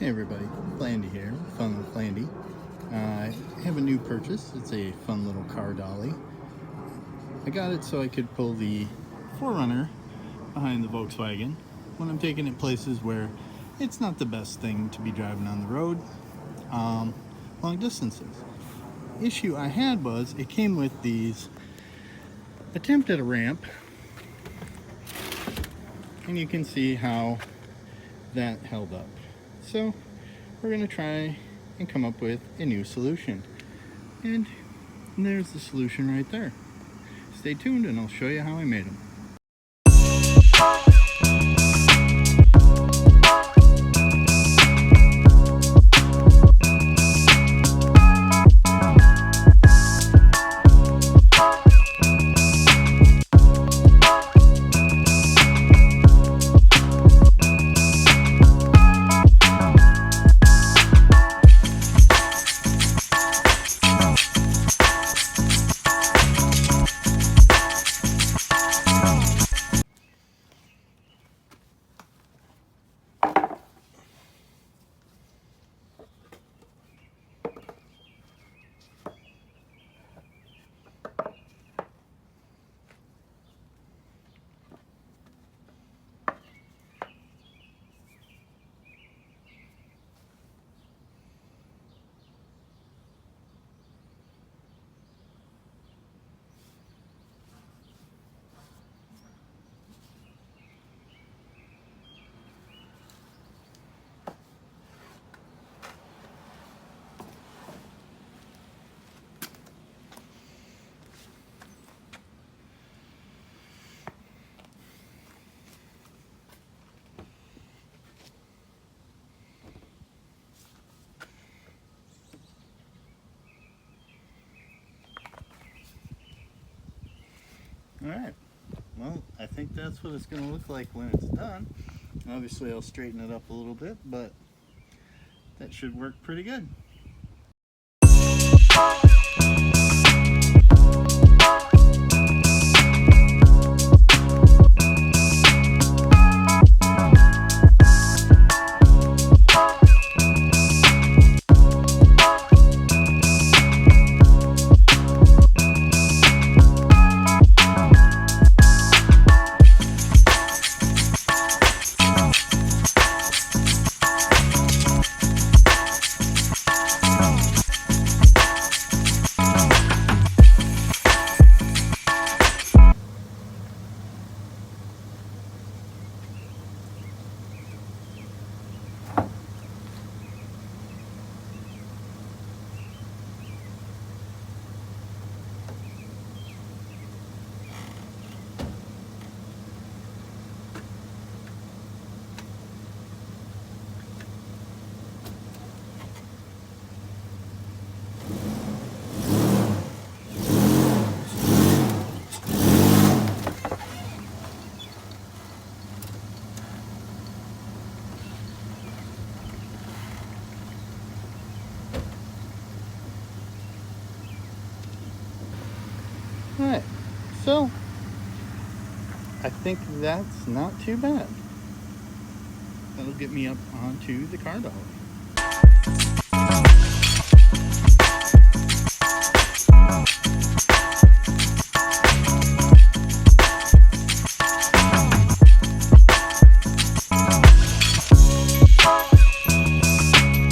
Hey everybody, Flandy here, Fun with Flandy. I have a new purchase. It's a fun little car dolly. I got it so I could pull the 4Runner behind the Volkswagen when I'm taking it places where it's not the best thing to be driving on the road, long distances. Issue I had was it came with these attempt at a ramp, and you can see how that held up. So we're going to try and come up with a new solution. And there's the solution right there. Stay tuned and I'll show you how I made them. Alright, well, I think that's what it's going to look like when it's done. Obviously I'll straighten it up a little bit, but that should work pretty good. Alright, so I think that's not too bad. That'll get me up onto the car dolly.